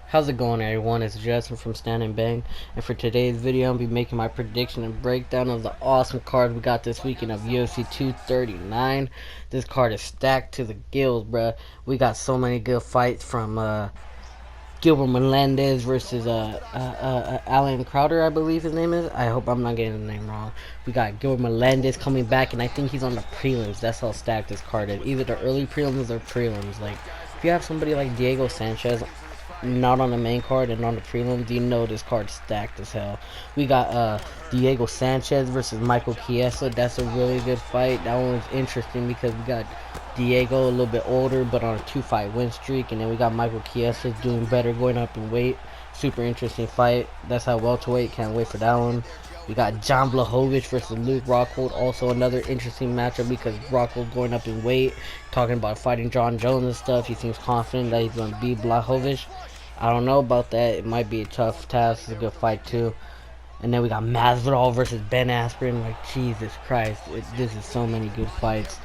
How's it going, everyone? It's Justin from Stand and Bang, and for today's video, I'll be making my prediction and breakdown of the awesome card we got this weekend of UFC 239. This card is stacked to the gills, bruh. We got so many good fights from Gilbert Melendez versus Alan Crowder, I believe his name is. I hope I'm not getting the name wrong. We got Gilbert Melendez coming back, and I think he's on the prelims. That's how stacked this card is. Either the early prelims or prelims. Like, if you have somebody like Diego Sanchez not on the main card and on the prelims, you know this card's stacked as hell. We got Diego Sanchez versus Michael Chiesa. That's a really good fight. That one's interesting because we got Diego a little bit older but on a 2-fight win streak, and then we got Michael Chiesa doing better, going up in weight. Super interesting fight. That's how welterweight. Can't wait for that one. We got John Blachowicz versus Luke Rockhold. Also another interesting matchup because Rockhold's going up in weight. Talking about fighting John Jones and stuff. He seems confident that he's going to beat Blachowicz. I don't know about that. It might be a tough task. It's a good fight too. And then we got Masvidal versus Ben Askren. Like, Jesus Christ. This is so many good fights.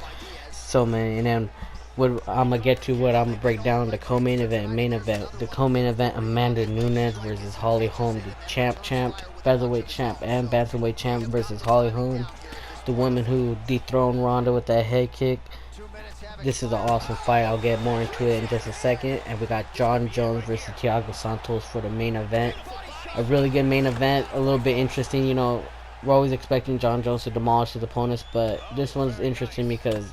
So many. And then what I'm going to get to, what I'm going to break down, the co-main event, main event. The co-main event, Amanda Nunes versus Holly Holm. The champ, featherweight champ and bantamweight champ versus Holly Holm. The woman who dethroned Ronda with that head kick. This is an awesome fight. I'll get more into it in just a second. And we got John Jones versus Thiago Santos for the main event. A really good main event. A little bit interesting. You know, we're always expecting John Jones to demolish his opponents, but this one's interesting because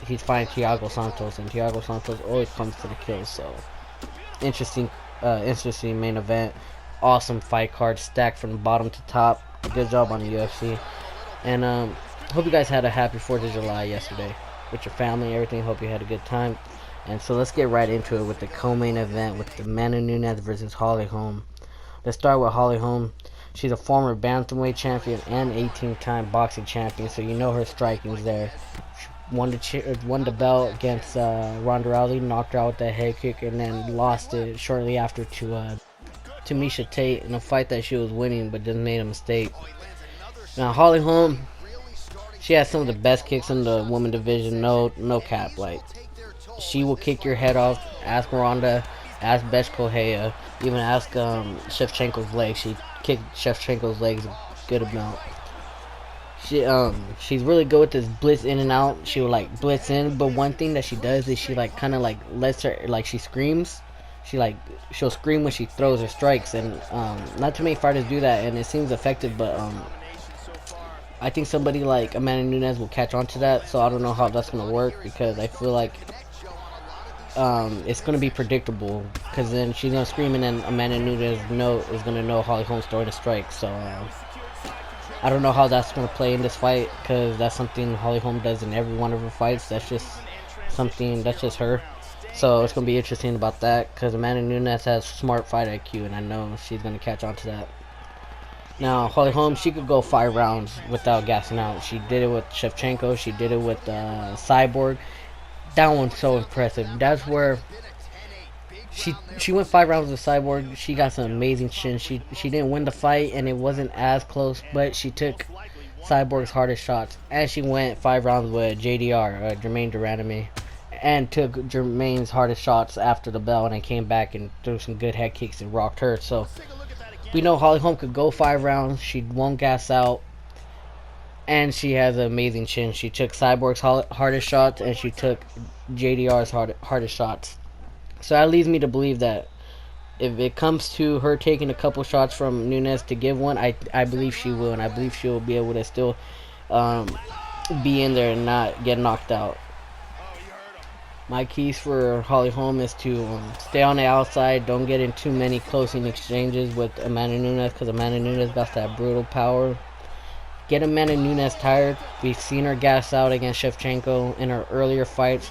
he's fighting Thiago Santos, and Thiago Santos always comes to the kill. So interesting main event. Awesome fight card, stacked from the bottom to top. Good job on the UFC. And hope you guys had a happy 4th of July yesterday with your family and everything. Hope you had a good time. And so let's get right into it with the co-main event with Amanda Nunes versus Holly Holm. Let's start with Holly Holm. She's a former bantamweight champion and 18-time boxing champion, so you know her striking's there. She won the belt against Ronda Rousey, knocked her out with that head kick, and then lost it shortly after to Miesha Tate in a fight that she was winning, but just made a mistake. Now Holly Holm, she has some of the best kicks in the women division. No cap. Like, she will kick your head off. Ask Ronda, ask Bethe Correia, even ask Shevchenko's legs. She kicked Shevchenko's legs a good amount. She's really good with this blitz in and out. She will like blitz in, but one thing that she does is she like kind of like lets her, like, she screams. She'll scream when she throws her strikes, and not too many fighters do that, and it seems effective. But I think somebody like Amanda Nunes will catch on to that, so I don't know how that's gonna work, because I feel like it's gonna be predictable, because then she's gonna scream, and then Amanda Nunes is gonna know Holly Holm's throwing a strike. So I don't know how that's gonna play in this fight, because that's something Holly Holm does in every one of her fights. That's just something, that's just her. So it's gonna be interesting about that, because Amanda Nunes has smart fight IQ, and I know she's gonna catch on to that. Now, Holly Holm, she could go 5 rounds without gassing out. She did it with Shevchenko. She did it with Cyborg. That one's so impressive. That's where she went 5 rounds with Cyborg. She got some amazing chin. She didn't win the fight, and it wasn't as close, but she took Cyborg's hardest shots. And she went 5 rounds with JDR, Jermaine Duranami, and took Jermaine's hardest shots after the bell, and then came back and threw some good head kicks and rocked her. So we know Holly Holm could go 5 rounds. She won't gas out. And she has an amazing chin. She took Cyborg's hardest shots, and she took JDR's hardest shots. So that leads me to believe that if it comes to her taking a couple shots from Nunes to give one, I believe she will. And I believe she will be able to still be in there and not get knocked out. My keys for Holly Holm is to stay on the outside. Don't get in too many closing exchanges with Amanda Nunes, because Amanda Nunes got that brutal power. Get Amanda Nunes tired. We've seen her gas out against Shevchenko in her earlier fights.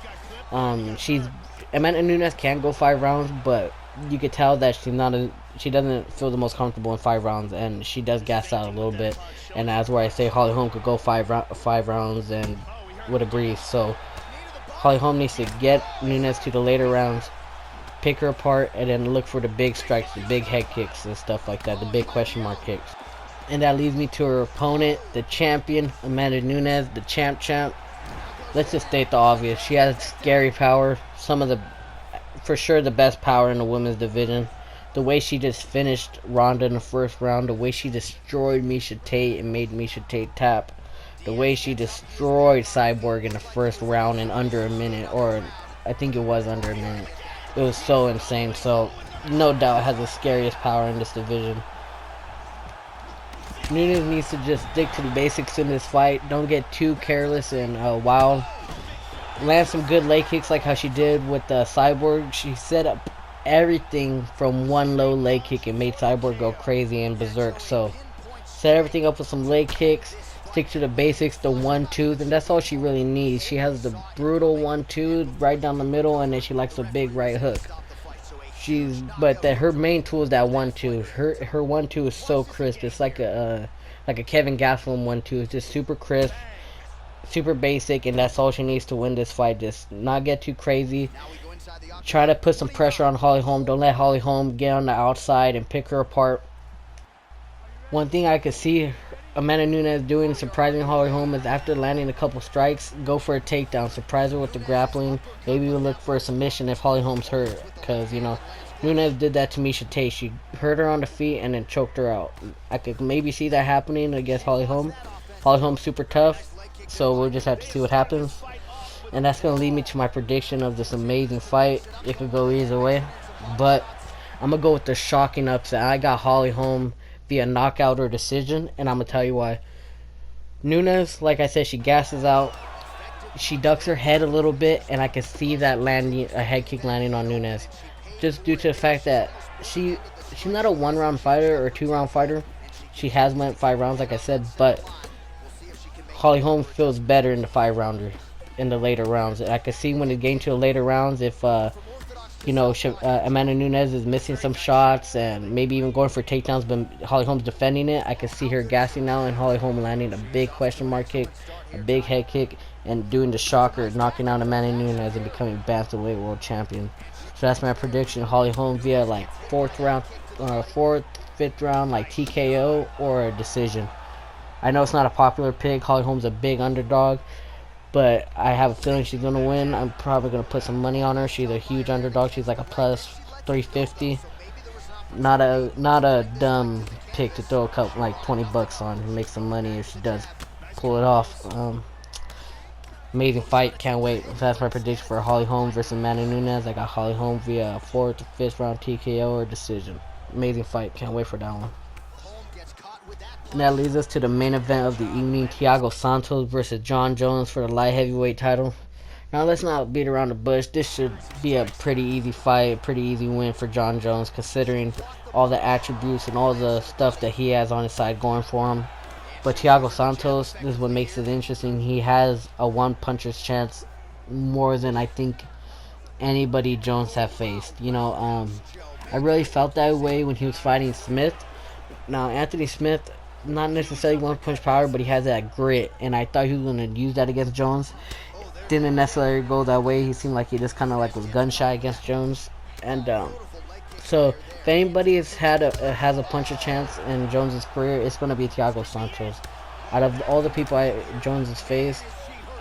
Amanda Nunes can go 5 rounds, but you could tell that she doesn't feel the most comfortable in 5 rounds, and she does gas out a little bit. And that's where I say Holly Holm could go 5 rounds and with a breeze. So Holly Holm needs to get Nunes to the later rounds, pick her apart, and then look for the big strikes, the big head kicks and stuff like that, the big question mark kicks. And that leads me to her opponent, the champion, Amanda Nunes, the champ. Let's just state the obvious. She has scary power, for sure the best power in the women's division. the way she just finished Ronda in the first round, the way she destroyed Miesha Tate and made Miesha Tate tap, the way she destroyed Cyborg in the first round in under a minute, or I think it was under a minute. It was so insane. So no doubt has the scariest power in this division. Nunes needs to just stick to the basics in this fight. Don't get too careless and wild. Land some good leg kicks like how she did with Cyborg. She set up everything from one low leg kick and made Cyborg go crazy and berserk. So set everything up with some leg kicks. Stick to the basics, the 1-2, and that's all she really needs. She has the brutal 1-2 right down the middle, and then she likes a big right hook. But her main tool is that 1-2. Her 1-2 is so crisp. It's like a Kevin Gastelum 1-2. It's just super crisp, super basic, and that's all she needs to win this fight. Just not get too crazy. Try to put some pressure on Holly Holm. Don't let Holly Holm get on the outside and pick her apart. One thing I could see Amanda Nunes doing, surprising Holly Holm, is after landing a couple strikes, go for a takedown. Surprise her with the grappling. Maybe we'll look for a submission if Holly Holm's hurt. Because, you know, Nunes did that to Miesha Tate. She hurt her on the feet and then choked her out. I could maybe see that happening against Holly Holm. Holly Holm's super tough, so we'll just have to see what happens. And that's going to lead me to my prediction of this amazing fight. It could go either way, but I'm going to go with the shocking upset. I got Holly Holm via knockout or decision, and I'm going to tell you why. Nunes, like I said, she gasses out. She ducks her head a little bit, and I can see that landing, a head kick landing on Nunes. Just due to the fact that she's not a one-round fighter or two-round fighter. She has went 5 rounds, like I said, but Holly Holm feels better in the 5-rounder, in the later rounds. I can see when it gets to the later rounds, if you know, Amanda Nunes is missing some shots and maybe even going for takedowns, but Holly Holm's defending it. I can see her gassing now and Holly Holm landing a big question mark kick, a big head kick, and doing the shocker, knocking out Amanda Nunes and becoming bantamweight world champion. So that's my prediction. Holly Holm via like 4th round, 4th, 5th round, like TKO or a decision. I know it's not a popular pick. Holly Holm's a big underdog, but I have a feeling she's going to win. I'm probably going to put some money on her. She's a huge underdog. She's like a plus 350. Not a dumb pick to throw a couple, like 20 bucks on and make some money if she does pull it off. Amazing fight. Can't wait. That's my prediction for Holly Holm versus Amanda Nunes. I got Holly Holm via 4th to 5th round TKO or decision. Amazing fight. Can't wait for that one. And that leads us to the main event of the evening, Thiago Santos versus Jon Jones for the light heavyweight title. Now let's not beat around the bush. This should be a pretty easy fight, pretty easy win for Jon Jones, considering all the attributes and all the stuff that he has on his side going for him. But Thiago Santos, this is what makes it interesting. He has a one-puncher's chance more than I think anybody Jones have faced. You know, I really felt that way when he was fighting Smith. Now, Anthony Smith, not necessarily one-punch power, but he has that grit, and I thought he was going to use that against Jones. Didn't necessarily go that way. He seemed like he just kind of like was gun-shy against Jones. And so if anybody has a puncher chance in Jones's career, it's going to be Thiago Santos. Out of all the people Jones has faced,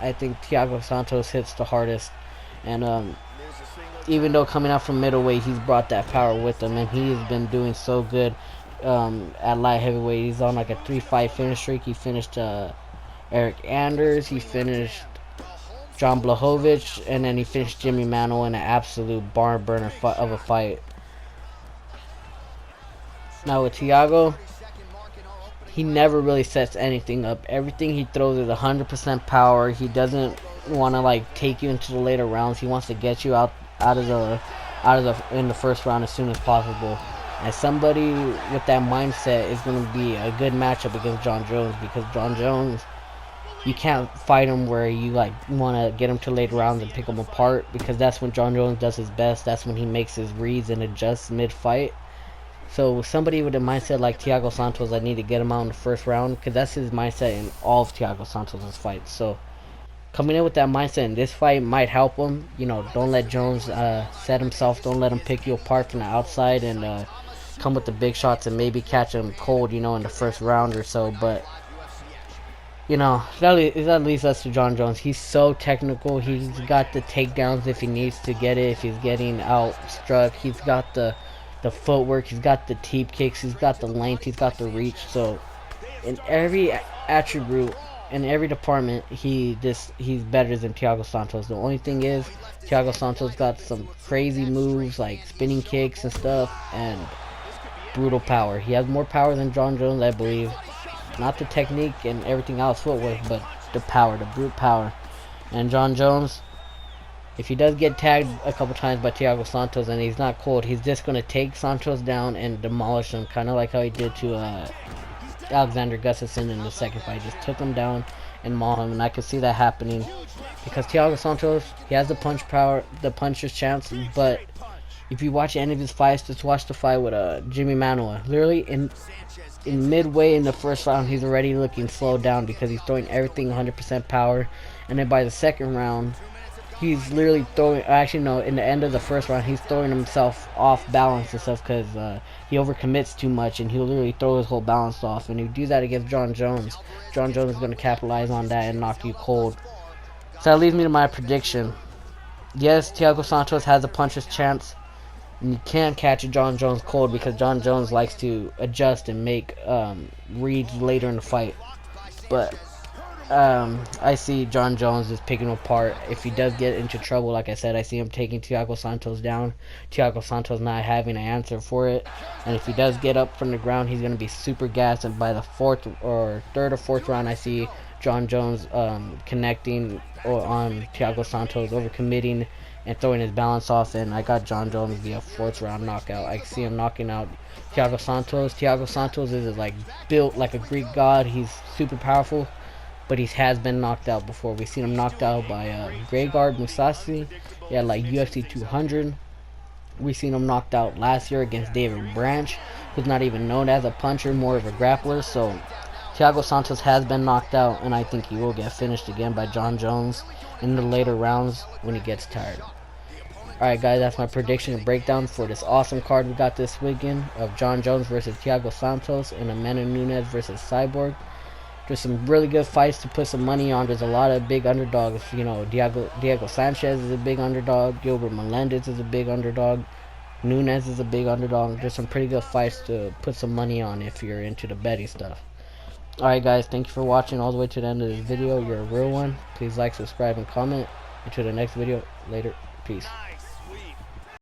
I think Thiago Santos hits the hardest. And even though coming out from middleweight, he's brought that power with him, and he has been doing so good at light heavyweight. He's on like a 3-fight finish streak. He finished Eric Anders, he finished John Blachowicz, and then he finished Jimmy Manuel in an absolute barn burner of a fight. Now with Thiago, he never really sets anything up. Everything he throws is 100% power. He doesn't want to like take you into the later rounds. He wants to get you out in the first round as soon as possible. And somebody with that mindset is going to be a good matchup against Jon Jones, because Jon Jones, you can't fight him where you like want to get him to later rounds and pick him apart, because that's when Jon Jones does his best. That's when he makes his reads and adjusts mid-fight. So somebody with a mindset like Thiago Santos, I need to get him out in the first round, because that's his mindset in all of Thiago Santos' fights. So coming in with that mindset in this fight might help him. You know, don't let Jones set himself. Don't let him pick you apart from the outside and come with the big shots and maybe catch him cold, you know, in the first round or so. But you know, that leads us to Jon Jones. He's so technical. He's got the takedowns if he needs to get it. If he's getting outstruck, he's got the the footwork, he's got the teep kicks, he's got the length, he's got the reach. So in every attribute, in every department, he's better than Thiago Santos. The only thing is, Thiago Santos got some crazy moves like spinning kicks and stuff, and brutal power. He has more power than John Jones, I believe. Not the technique and everything else, footwork, but the power, the brute power. And John Jones, if he does get tagged a couple times by Thiago Santos and he's not cold, he's just going to take Santos down and demolish him, kind of like how he did to Alexander Gustafsson in the second fight. Just took him down and mauled him, and I could see that happening because Thiago Santos, he has the punch power, the puncher's chance, but if you watch any of his fights, just watch the fight with Jimmy Manuwa. Literally in midway in the first round, he's already looking slowed down because he's throwing everything 100% power, and then by the second round, he's literally throwing. Actually, no, in the end of the first round, he's throwing himself off balance and stuff because he overcommits too much, and he'll literally throw his whole balance off. And you do that against John Jones, John Jones is going to capitalize on that and knock you cold. So that leads me to my prediction. Yes, Thiago Santos has a puncher's chance, and you can't catch a John Jones cold because John Jones likes to adjust and make reads later in the fight. But I see John Jones is picking him apart. If he does get into trouble, like I said, I see him taking Thiago Santos down. Thiago Santos not having an answer for it. And if he does get up from the ground, he's going to be super gassed. And by the third or fourth round, I see John Jones connecting on Thiago Santos, overcommitting and throwing his balance off, and I got John Jones via fourth round knockout. I see him knocking out Thiago Santos. Thiago Santos is like built like a Greek god. He's super powerful, but he has been knocked out before. We've seen him knocked out by Greygard Musasi. Yeah, like UFC 200. We've seen him knocked out last year against David Branch, who's not even known as a puncher, more of a grappler. So Thiago Santos has been knocked out, and I think he will get finished again by John Jones in the later rounds when he gets tired. Alright guys, that's my prediction and breakdown for this awesome card we got this weekend of John Jones versus Thiago Santos and Amanda Nunes versus Cyborg. There's some really good fights to put some money on. There's a lot of big underdogs. You know, Diego Sanchez is a big underdog. Gilbert Melendez is a big underdog. Nunes is a big underdog. There's some pretty good fights to put some money on if you're into the betting stuff. Alright guys, thank you for watching all the way to the end of this video. You're a real one. Please like, subscribe, and comment. Until the next video, later. Peace.